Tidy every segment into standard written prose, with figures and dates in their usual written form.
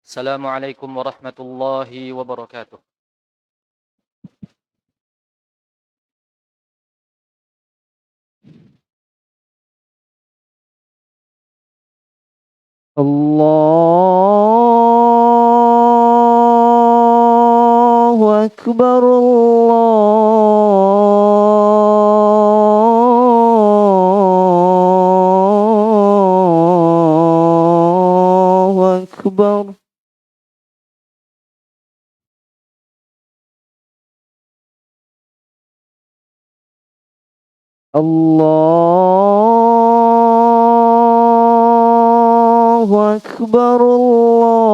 Assalamualaikum warahmatullahi wabarakatuh. Allahu Akbar, Allahu Akbar. Allahu Akbar, Allahu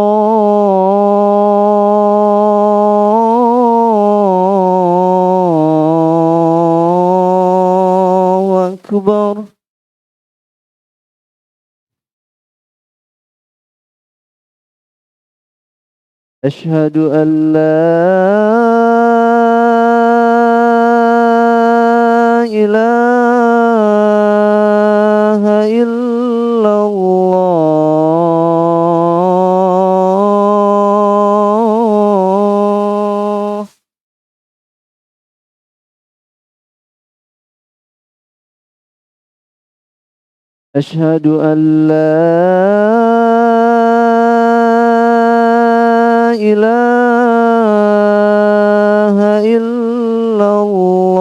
Akbar. أشهد أن لا إله إلا الله. أشهد أن لا إله إلا الله.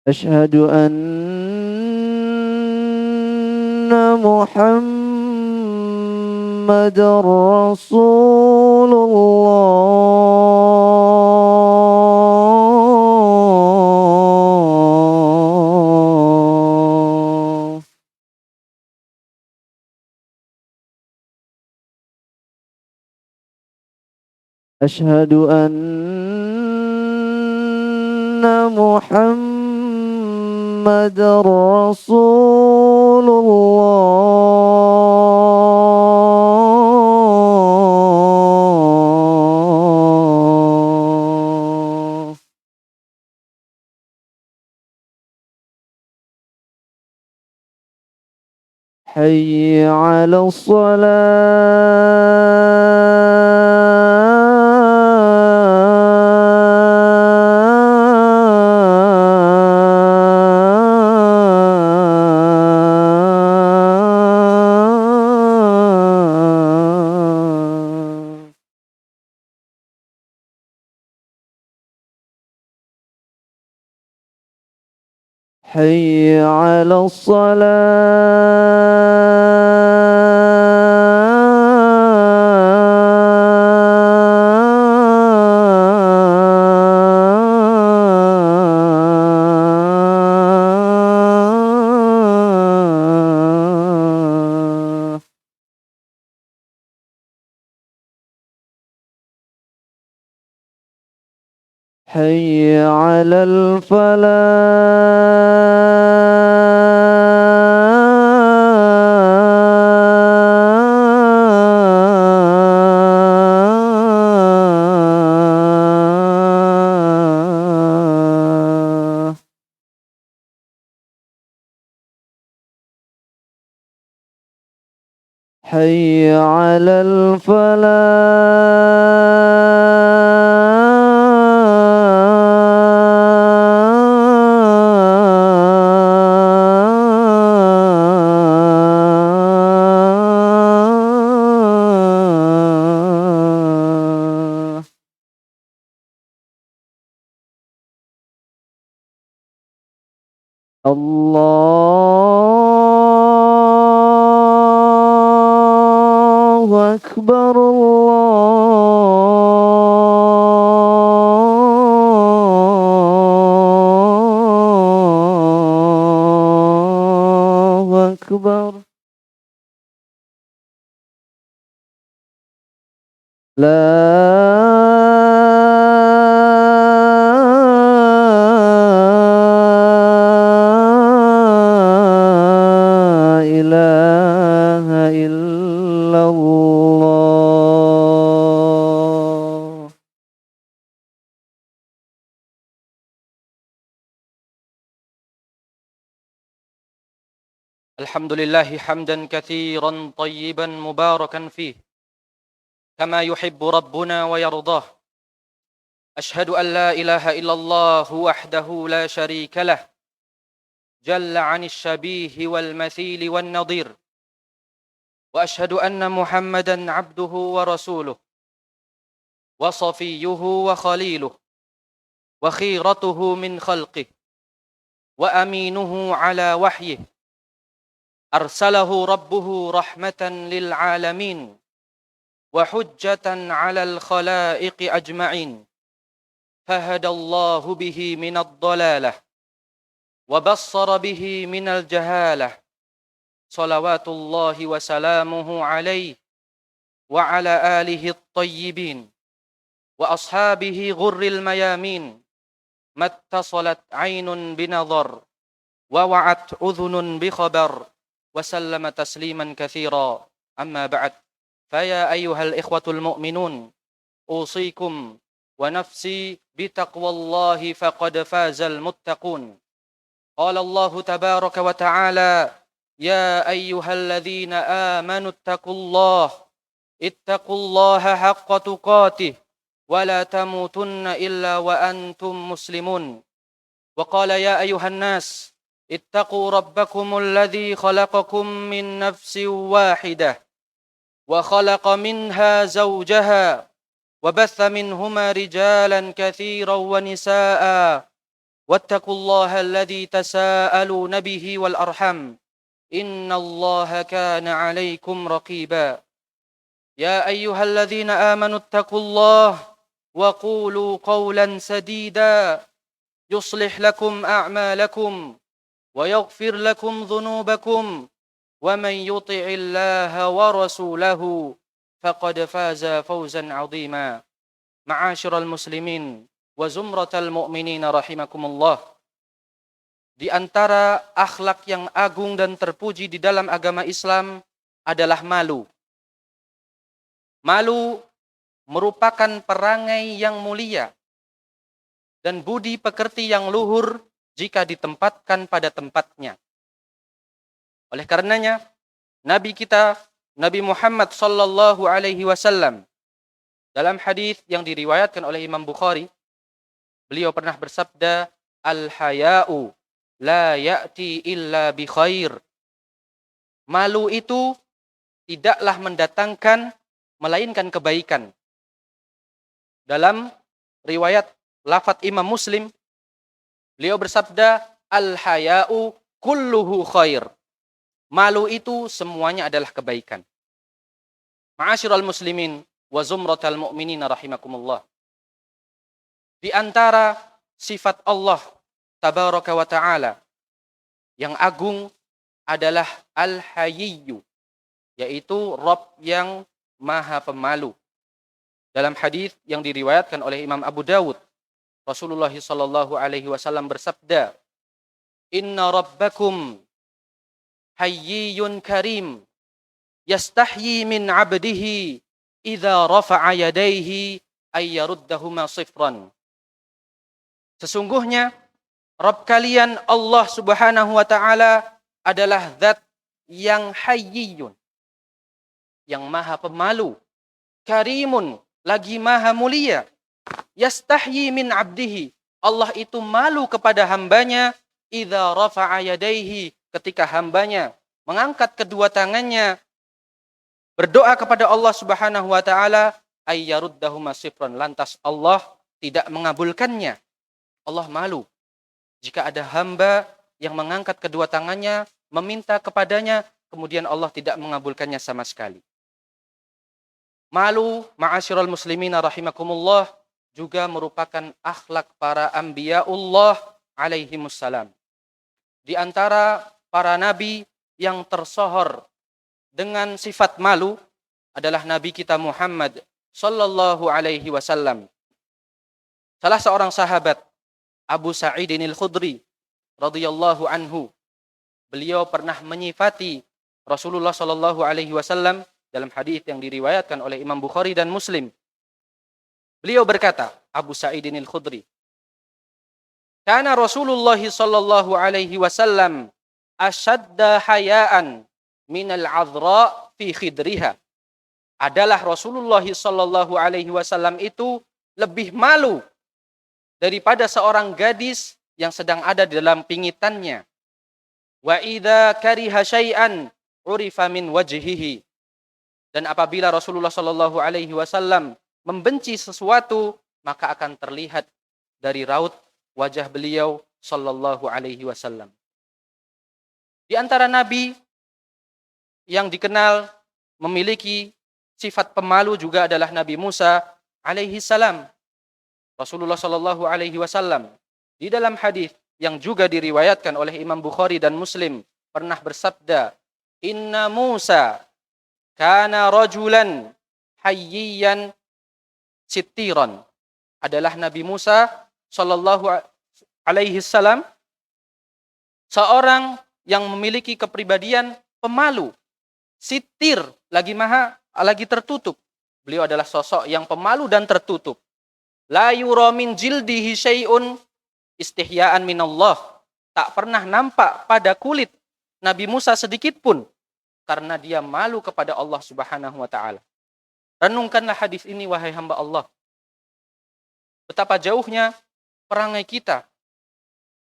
أشهد أن محمد رسول الله. أشهد أن محمد رسول الله. حي على الصلاة. حي على الصلاة. حي على الفلاح. حي على الفلاح. الله أكبر، الله أكبر. لا إله إلا الله. الحمد لله حمدا كثيرا طيبا مباركا فيه كما يحب ربنا ويرضاه. أشهد أن لا إله إلا الله وحده لا شريك له جل عن الشبيه والمثيل والنظير، وأشهد أن محمدا عبده ورسوله وصفيه وخليله وخيرته من خلقه وأمينه على وحيه، أرسله ربه رحمة للعالمين وحجة على الخلائق أجمعين، فهدى الله به من الضلالة وبصر به من الجهالة، صلوات الله وسلامه عليه وعلى آله الطيبين وأصحابه غر الميامين، ما اتصلت عين بنظر ووعت أذن بخبر، وسلم تسليما كثيرا. أما بعد، فيا أيها الإخوة المؤمنون، أوصيكم ونفسي بتقوى الله فقد فاز المتقون. قال الله تبارك وتعالى: يا أيها الذين آمنوا اتقوا الله حق تقاته ولا تموتن إلا وأنتم مسلمون. وقال: يا أيها الناس اتقوا ربكم الذي خلقكم من نفس واحدة وخلق منها زوجها وبث منهما رجالا كثيرا ونساء، واتقوا الله الذي تساءلون به والأرحم إن الله كان عليكم رقيبا. يا أيها الذين آمنوا اتقوا الله وقولوا قولا سديدا يصلح لكم أعمالكم ويغفر لكم ذنوبكم ومن يطع الله ورسوله فقد فاز فوزا عظيما. معاشر المسلمين وزمرة المؤمنين rahimakumullah. Di antara akhlak yang agung dan terpuji di dalam agama Islam adalah malu. Malu merupakan perangai yang mulia dan budi pekerti yang luhur jika ditempatkan pada tempatnya. Oleh karenanya, Nabi kita, Nabi Muhammad sallallahu alaihi wasallam, dalam hadis yang diriwayatkan oleh Imam Bukhari, beliau pernah bersabda, "Al-haya'u la ya'ti illa bi khair." Malu itu tidaklah mendatangkan melainkan kebaikan. Dalam riwayat lafaz Imam Muslim, beliau bersabda, "Al-haya'u kulluhu khair." Malu itu semuanya adalah kebaikan. Ma'asyiral muslimin wa zumratal mu'minin rahimakumullah. Di antara sifat Allah tabaraka wa ta'ala yang agung adalah Al-Hayyu, yaitu Rabb yang Maha Pemalu. Dalam hadis yang diriwayatkan oleh Imam Abu Dawud, Rasulullah sallallahu alaihi wasallam bersabda, "Inna rabbakum hayyun karim yastahyi min 'abdihi idza rafa'a yadayhi ay yaruddahuma sifran." Sesungguhnya Rabb kalian Allah Subhanahu wa taala adalah zat yang hayyun, yang Maha Pemalu, karimun, lagi Maha Mulia. Yastahyi min 'abdihi, Allah itu malu kepada hambanya, idza rafa'a yadayhi, ketika hambanya mengangkat kedua tangannya berdoa kepada Allah Subhanahu wa taala, ay yaruddahuma sifran, lantas Allah tidak mengabulkannya. Allah malu jika ada hamba yang mengangkat kedua tangannya meminta kepadanya, kemudian Allah tidak mengabulkannya sama sekali. Malu, ma'asyiral muslimina rahimakumullah, juga merupakan akhlak para anbiya'ullah alaihimussalam. Di antara para nabi yang tersohor dengan sifat malu adalah Nabi kita Muhammad sallallahu alaihi wasallam. Salah seorang sahabat, Abu Sa'idin al-Khudri radhiyallahu anhu, beliau pernah menyifati Rasulullah sallallahu alaihi wasallam dalam hadis yang diriwayatkan oleh Imam Bukhari dan Muslim. Beliau berkata, Abu Sa'idin al-Khudri, "Kana Rasulullah sallallahu alaihi wasallam ashadda hayaan minal adhra fi khidriha. Adalah Rasulullah sallallahu alaihi wasallam itu lebih malu daripada seorang gadis yang sedang ada di dalam pingitannya. Wa idza kariha syai'an urifa min wajhihi. Dan apabila Rasulullah sallallahu alaihi wasallam membenci sesuatu, maka akan terlihat dari raut wajah beliau sallallahu alaihi wasallam. Di antara nabi yang dikenal memiliki sifat pemalu juga adalah Nabi Musa alaihi salam. Rasulullah sallallahu alaihi wasallam di dalam hadis yang juga diriwayatkan oleh Imam Bukhari dan Muslim pernah bersabda, "Inna Musa kana rajulan hayyiyan sittiran." Adalah Nabi Musa sallallahu alaihi salam seorang yang memiliki kepribadian pemalu, sittir, lagi tertutup. Beliau adalah sosok yang pemalu dan tertutup. La yura min jildihi syai'un istihya'an minallah. Tak pernah nampak pada kulit Nabi Musa sedikit pun karena dia malu kepada Allah Subhanahu wa taala. Renungkanlah hadis ini wahai hamba Allah. Betapa jauhnya perangai kita.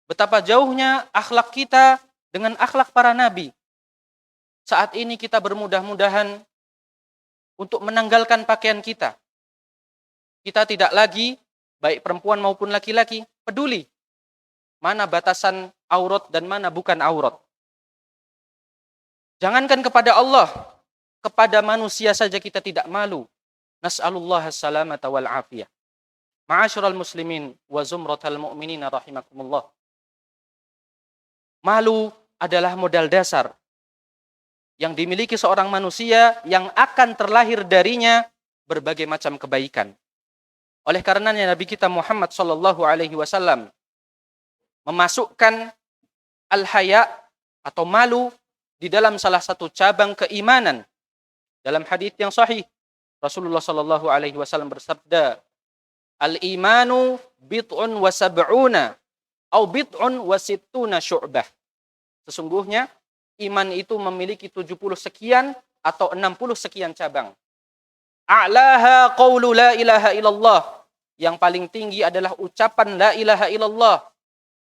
Betapa jauhnya akhlak kita dengan akhlak para nabi. Saat ini kita bermudah-mudahan untuk menanggalkan pakaian kita. Kita tidak lagi, baik perempuan maupun laki-laki, peduli mana batasan aurat dan mana bukan aurat. Jangankan kepada Allah, kepada manusia saja kita tidak malu. Nas'alullah as-salamata wal afiyah. Ma'asyiral muslimin wa zumratal mu'minina rahimakumullah. Malu adalah modal dasar yang dimiliki seorang manusia yang akan terlahir darinya berbagai macam kebaikan. Oleh karenanya Nabi kita Muhammad sallallahu alaihi wasallam memasukkan al-haya atau malu di dalam salah satu cabang keimanan. Dalam hadis yang sahih, Rasulullah sallallahu alaihi wasallam bersabda, "Al-imanu bid'un wa sab'una au bid'un wa sittuna syu'bah." Sesungguhnya iman itu memiliki 70 sekian atau 60 sekian cabang. A'laha qawlu la ilaha illallah. Yang paling tinggi adalah ucapan la ilaha illallah.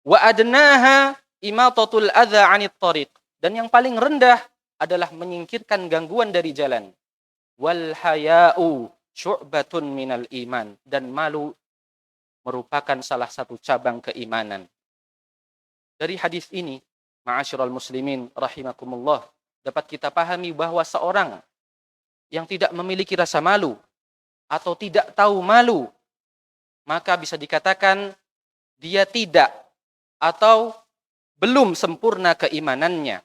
Wa adnaha imatatul adza 'anit thariq. Dan yang paling rendah adalah menyingkirkan gangguan dari jalan. Wal haya'u syu'batun minal iman. Dan malu merupakan salah satu cabang keimanan. Dari hadis ini, ma'asyiral muslimin rahimakumullah, dapat kita pahami bahwa seorang yang tidak memiliki rasa malu atau tidak tahu malu, maka bisa dikatakan dia tidak atau belum sempurna keimanannya.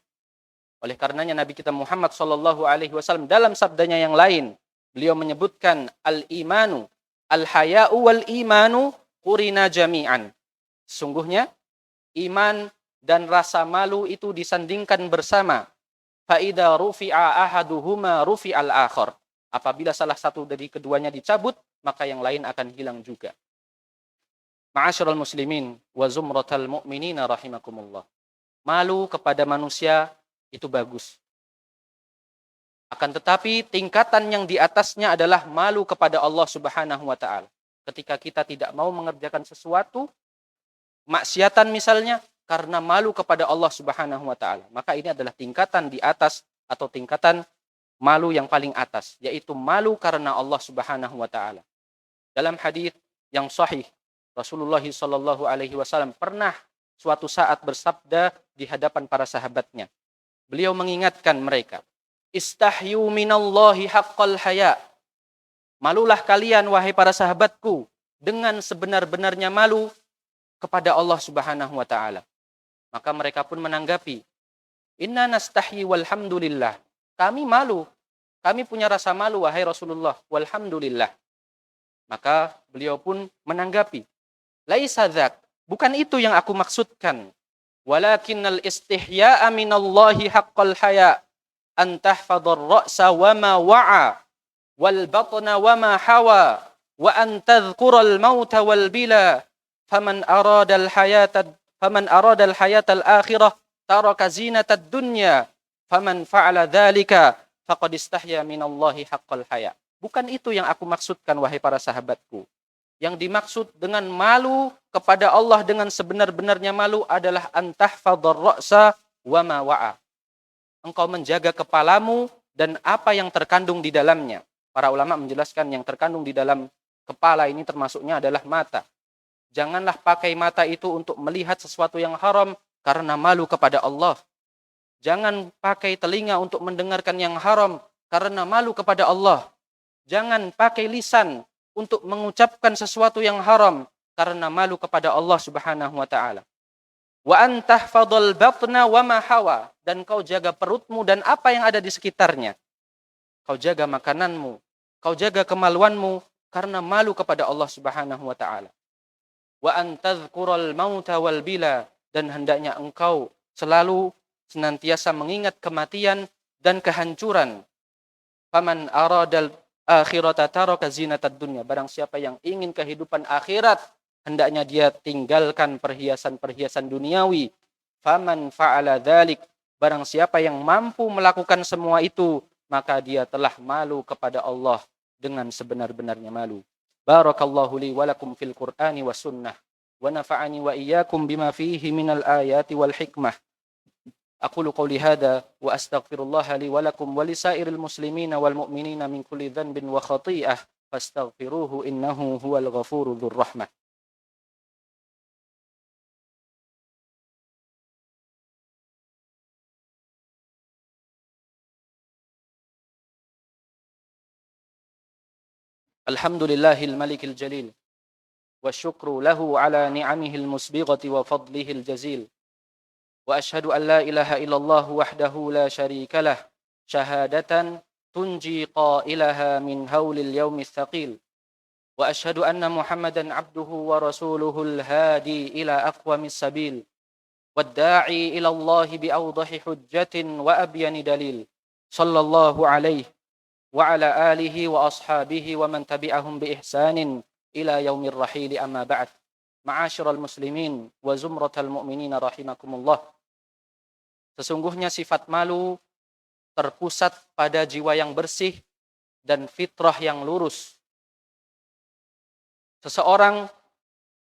Oleh karenanya Nabi kita Muhammad sallallahu alaihi wasallam dalam sabdanya yang lain, beliau menyebutkan al-imanu, al-haya'u wal imanu qurina jami'an. Sungguhnya iman dan rasa malu itu disandingkan bersama. Fa'idha rufi'a ahaduhuma rufi'al akhar. Apabila salah satu dari keduanya dicabut, maka yang lain akan hilang juga. Ma'asyiral muslimin wa zumratal mu'minina rahimakumullah. Malu kepada manusia itu bagus. Akan tetapi tingkatan yang di atasnya adalah malu kepada Allah Subhanahu wa taala. Ketika kita tidak mau mengerjakan sesuatu, maksiatan misalnya, karena malu kepada Allah Subhanahu wa taala. Maka ini adalah tingkatan di atas atau tingkatan malu yang paling atas, yaitu malu karena Allah Subhanahu wa taala. Dalam hadis yang sahih, Rasulullah sallallahu alaihi wasallam pernah suatu saat bersabda di hadapan para sahabatnya. Beliau mengingatkan mereka, "Istahyu minallahi haqqal haya." Malulah kalian wahai para sahabatku dengan sebenar-benarnya malu kepada Allah Subhanahu wa taala. Maka mereka pun menanggapi, "Inna nastahyi walhamdulillah." Kami malu. Kami punya rasa malu wahai Rasulullah, walhamdulillah. Maka beliau pun menanggapi, "Laisa dzak." Bukan itu yang aku maksudkan. Walakinnal istihya'a minallahi haqqal haya an tahfadhar ra'sa wa ma wa'a wal batna wa ma hawa wa an tadhkural mauta wal bila faman arada al hayata al-akhirah taraka zinatad dunya, faman fa'ala dzalika faqad istahya minallahi haqqal haya. Bukan itu yang aku maksudkan, wahai para sahabatku. Yang dimaksud dengan malu kepada Allah dengan sebenar-benarnya malu adalah antahfadhar ra'sa wa ma wa'a. Engkau menjaga kepalamu dan apa yang terkandung di dalamnya. Para ulama menjelaskan yang terkandung di dalam kepala ini termasuknya adalah mata. Janganlah pakai mata itu untuk melihat sesuatu yang haram karena malu kepada Allah. Jangan pakai telinga untuk mendengarkan yang haram karena malu kepada Allah. Jangan pakai lisan untuk mengucapkan sesuatu yang haram karena malu kepada Allah Subhanahu wa taala. Wa antahfadhal batna wa ma hawa, dan kau jaga perutmu dan apa yang ada di sekitarnya. Kau jaga makananmu, kau jaga kemaluanmu karena malu kepada Allah Subhanahu wa taala. Wa antadhkural mauta wal bila, dan hendaknya engkau selalu senantiasa mengingat kematian dan kehancuran. Faman aradal akhirata taraka zinatad dunya, barang siapa yang ingin kehidupan akhirat, hendaknya dia tinggalkan perhiasan-perhiasan duniawi. Faman fa'ala dzalik, barang siapa yang mampu melakukan semua itu, maka dia telah malu kepada Allah dengan sebenar-benarnya malu. Barakallahu li wa lakum fil Qur'ani was sunnah wa nafa'ani wa iyyakum bima fihi minal ayati wal hikmah. Aqulu qouli hadza wa astaghfirullah li wa lakum wa lisairil muslimina wal mu'minina min kulli dhanbin wa khati'ah fastaghfiruhu innahu huwal ghafurur rahmah. Alhamdulillahil malikil jalil wa syukru lahu ala ni'amihil musbighati wa fadlihil jazil. Wa ashhadu an la ilaha illallah wahdahu la syarika lah, syahadatan tunji qailaha min haulil yaumis thaqil. Wa ashhadu anna Muhammadan abduhu wa rasuluhul hadi ila aqwamis sabil, wadda'i ila Allah bi awdahi hujjatin wa abyani dalil. Sallallahu alaihi wa ala alihi wa ashabihi wa man tabi'ahum bi ihsanin ila yaumir rahili, amma ba'd. Ma'asyiral muslimin wa zumratal mu'minina rahimakumullah. Sesungguhnya sifat malu terpusat pada jiwa yang bersih dan fitrah yang lurus. Seseorang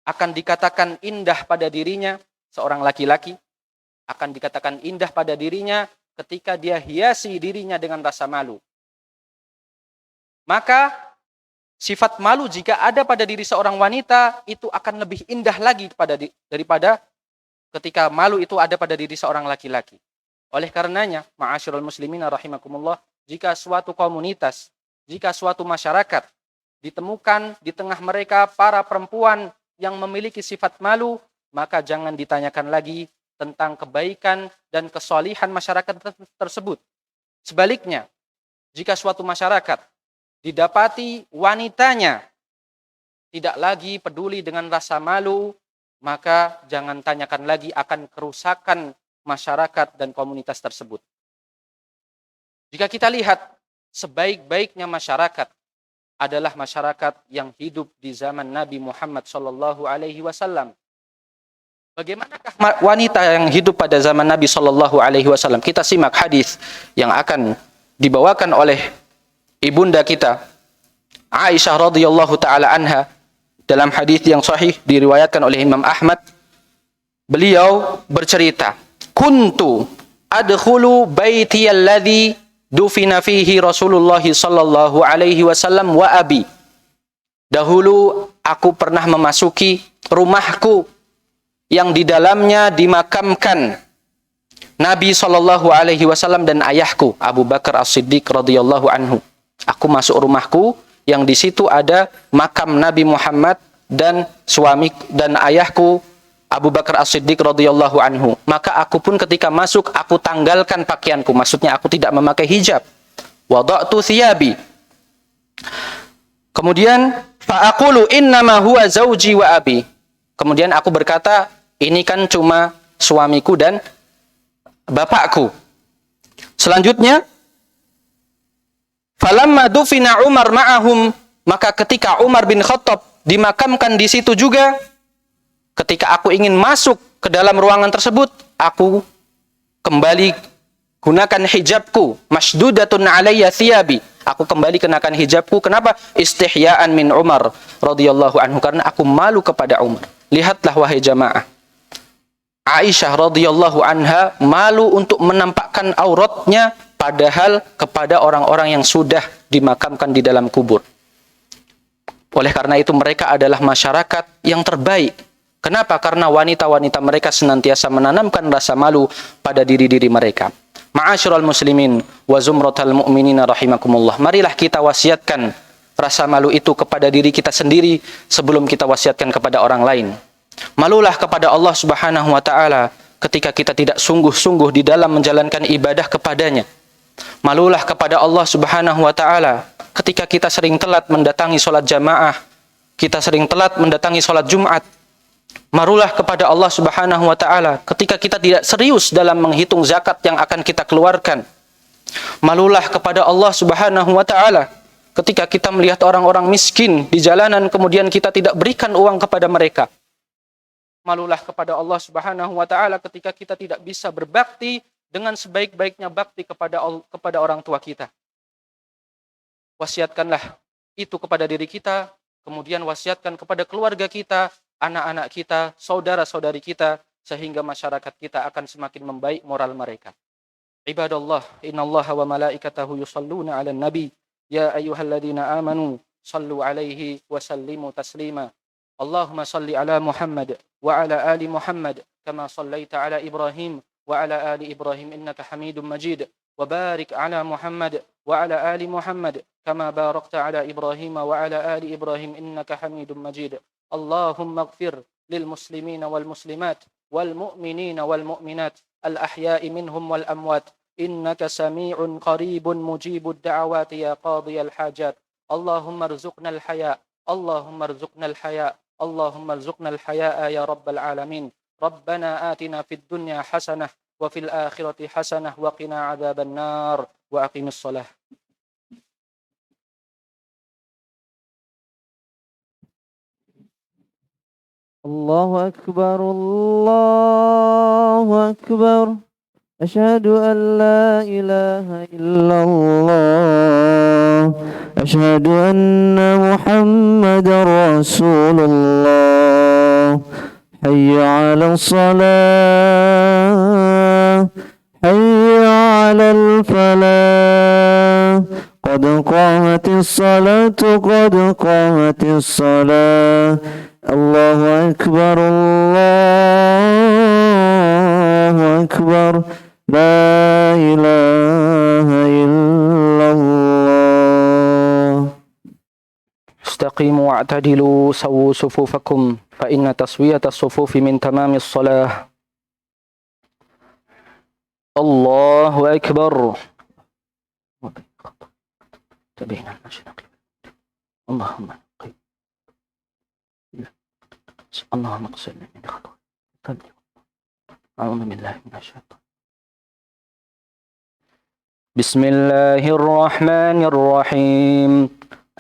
akan dikatakan indah pada dirinya, seorang laki-laki akan dikatakan indah pada dirinya ketika dia hiasi dirinya dengan rasa malu. Maka sifat malu jika ada pada diri seorang wanita itu akan lebih indah lagi daripada ketika malu itu ada pada diri seorang laki-laki. Oleh karenanya, ma'asyiral muslimina rahimakumullah, jika suatu komunitas, jika suatu masyarakat ditemukan di tengah mereka para perempuan yang memiliki sifat malu, maka jangan ditanyakan lagi tentang kebaikan dan kesalihan masyarakat tersebut. Sebaliknya, jika suatu masyarakat didapati wanitanya tidak lagi peduli dengan rasa malu, maka jangan tanyakan lagi akan kerusakan masyarakat dan komunitas tersebut. Jika kita lihat, sebaik-baiknya masyarakat adalah masyarakat yang hidup di zaman Nabi Muhammad SAW. Bagaimanakah wanita yang hidup pada zaman Nabi SAW? Kita simak hadis yang akan dibawakan oleh ibunda kita Aisyah radhiyallahu taala anha dalam hadis yang sahih diriwayatkan oleh Imam Ahmad. Beliau bercerita, kuntu adkhulu baiti alladhi dufina fihi Rasulullah sallallahu alaihi wasallam wa abi. Dahulu aku pernah memasuki rumahku yang di dalamnya dimakamkan Nabi sallallahu alaihi wasallam dan ayahku Abu Bakar As-Siddiq radhiyallahu anhu. Aku masuk rumahku yang di situ ada makam Nabi Muhammad dan suami dan ayahku Abu Bakar As-Siddiq radhiyallahu anhu. Maka aku pun ketika masuk aku tanggalkan pakaianku, maksudnya aku tidak memakai hijab. Wada'tu thiyabi. Kemudian fa'aqulu innama huwa zauji wa abi. Kemudian aku berkata, ini kan cuma suamiku dan bapakku. Selanjutnya, falamma dufina Umar ma'ahum, maka ketika Umar bin Khattab dimakamkan di situ juga, ketika aku ingin masuk ke dalam ruangan tersebut, aku kembali gunakan hijabku, masdudatun alayya thiyabi. Aku kembali kenakan hijabku. Kenapa? Istihya'an min Umar radhiyallahu anhu, karena aku malu kepada Umar. Lihatlah wahai jamaah, Aisyah radhiyallahu anha malu untuk menampakkan auratnya, padahal kepada orang-orang yang sudah dimakamkan di dalam kubur. Oleh karena itu mereka adalah masyarakat yang terbaik. Kenapa? Karena wanita-wanita mereka senantiasa menanamkan rasa malu pada diri-diri mereka. Ma'asyiral muslimin wa zumratal mu'minina rahimakumullah. Marilah kita wasiatkan rasa malu itu kepada diri kita sendiri sebelum kita wasiatkan kepada orang lain. Malulah kepada Allah Subhanahu wa taala ketika kita tidak sungguh-sungguh di dalam menjalankan ibadah kepadanya. Malulah kepada Allah Subhanahu wa taala ketika kita sering telat mendatangi sholat jamaah, kita sering telat mendatangi sholat Jumat. Malulah kepada Allah Subhanahu wa taala ketika kita tidak serius dalam menghitung zakat yang akan kita keluarkan. Malulah kepada Allah Subhanahu wa taala ketika kita melihat orang-orang miskin di jalanan kemudian kita tidak berikan uang kepada mereka. Malulah kepada Allah Subhanahu wa taala ketika kita tidak bisa berbakti dengan sebaik-baiknya bakti kepada orang tua kita. Wasiatkanlah itu kepada diri kita, kemudian wasiatkan kepada keluarga kita, anak-anak kita, saudara-saudari kita, sehingga masyarakat kita akan semakin membaik moral mereka. Ibadallah, innallaha wa malaikatahu yusalluna 'alan nabi, ya ayyuhalladzina amanu sallu 'alaihi wa sallimu taslima. Allahumma salli 'ala Muhammad wa 'ala ali Muhammad kama sallaita 'ala Ibrahim wa 'ala ali Ibrahim innaka Hamidum Majid. Wa barik 'ala Muhammad wa 'ala ali Muhammad كما باركت على إبراهيم وعلى آل إبراهيم إنك حميد مجيد. اللهم اغفر للمسلمين والمسلمات والمؤمنين والمؤمنات الأحياء منهم والأموات إنك سميع قريب مجيب الدعوات يا قاضي الحاجات. اللهم ارزقنا الحياء، اللهم ارزقنا الحياء، اللهم ارزقنا الحياء يا رب العالمين. ربنا آتنا في الدنيا حسنة وفي الآخرة حسنة وقنا عذاب النار. وأقم الصلاة. الله أكبر الله أكبر أشهد أن لا إله إلا الله أشهد أن محمدا رسول الله حي على الصلاة حي على الفلاح قد قامت الصلاة قد قامت الصلاة الله أكبر الله أكبر لا إله إلا الله. استقيموا واعتدلوا سووا صفوفكم فإن تسوية الصفوف من تمام الصلاة. الله أكبر. اللهم اللهم اغفر لي من خطاياي. أعوذ بالله من الشيطان. بسم الله الرحمن الرحيم.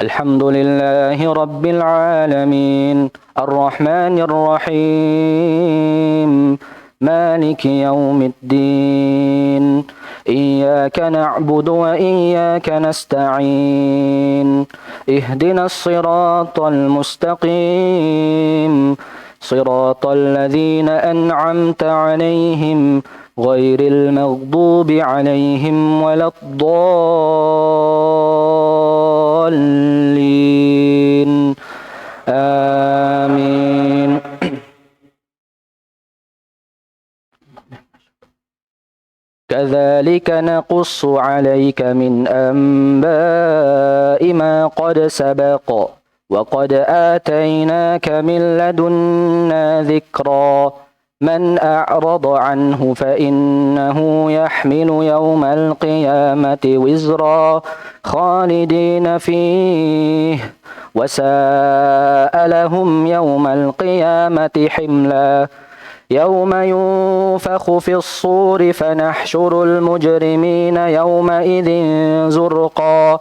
الحمد لله رب العالمين الرحمن الرحيم مالك يوم الدين إياك نعبد وإياك نستعين اهدنا الصراط المستقيم صراط الذين أنعمت عليهم غير المغضوب عليهم ولا الضالين آمين. كذلك نقص عليك من أنباء ما قد سبق وقد آتيناك من لدنا ذكرا من أعرض عنه فإنه يحمل يوم القيامة وزرا خالدين فيه وساء لهم يوم القيامة حملا يوم ينفخ في الصور فنحشر المجرمين يومئذ زرقا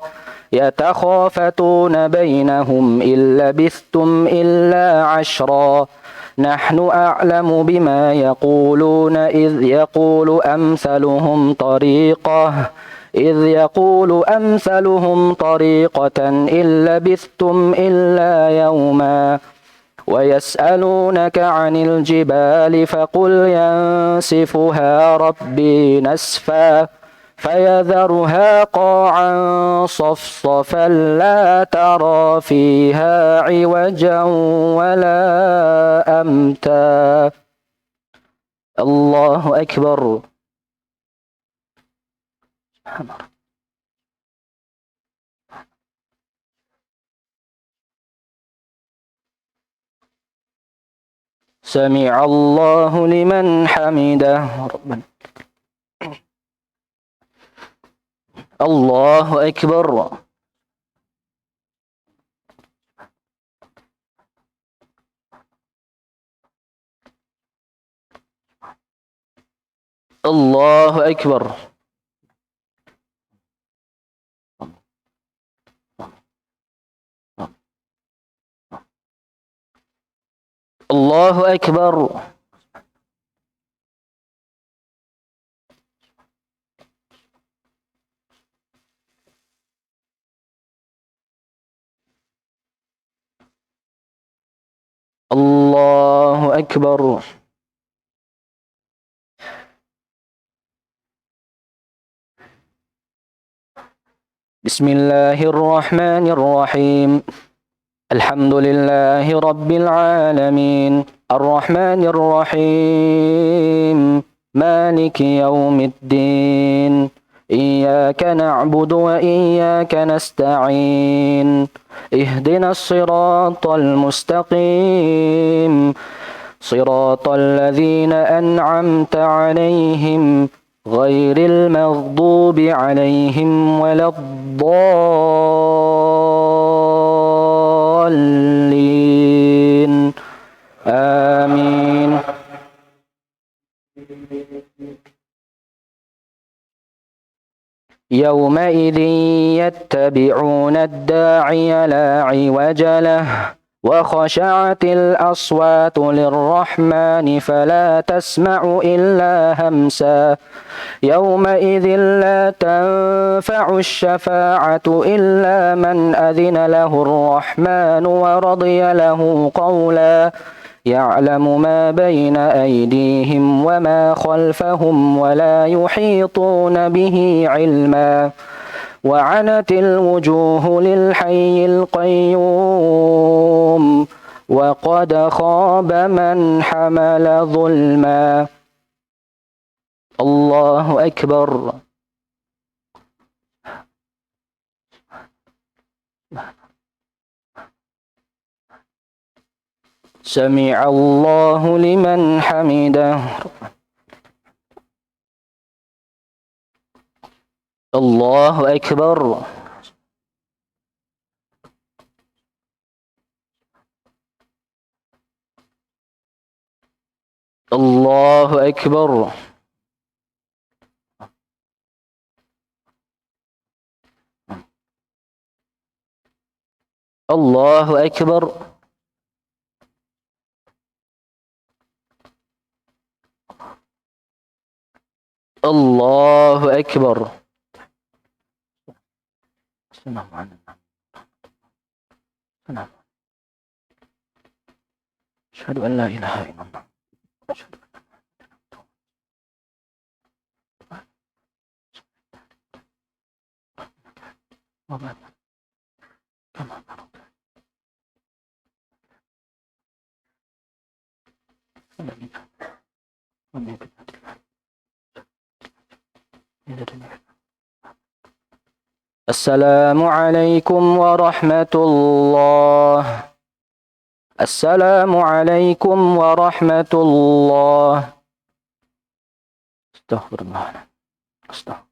يتخافتون بينهم إن لبثتم إلا عشرا نحن أعلم بما يقولون إذ يقول أمثلهم طريقة إن لبثتم إلا يوما ويسألونك عن الجبال فقل ينسفها ربي نسفا فيذرها قاعا صفصفا لا ترى فيها عوجا ولا أمتا. الله أكبر. سمع الله لمن حمده. ربنا الله أكبر. الله أكبر. الله أكبر. الله أكبر. بسم الله الرحمن الرحيم. الحمد لله رب العالمين الرحمن الرحيم مالك يوم الدين إياك نعبد وإياك نستعين اهدنا الصراط المستقيم صراط الذين أنعمت عليهم غير المغضوب عليهم ولا الضالين آمين. يومئذ يتبعون الداعي لا عوج له وخشعت الأصوات للرحمن فلا تسمع إلا همسا يومئذ لا تنفع الشفاعة إلا من أذن له الرحمن ورضي له قولا يعلم ما بين أيديهم وما خلفهم ولا يحيطون به علما وعنت الوجوه للحي القيوم وقد خاب من حمل ظلما. الله أكبر. سمع الله لمن حمده. الله أكبر. الله أكبر. الله أكبر. الله أكبر. أشهد أن لا إله إلا الله. السلام عليكم ورحمة الله. السلام عليكم ورحمة الله. استغفر الله. استغفر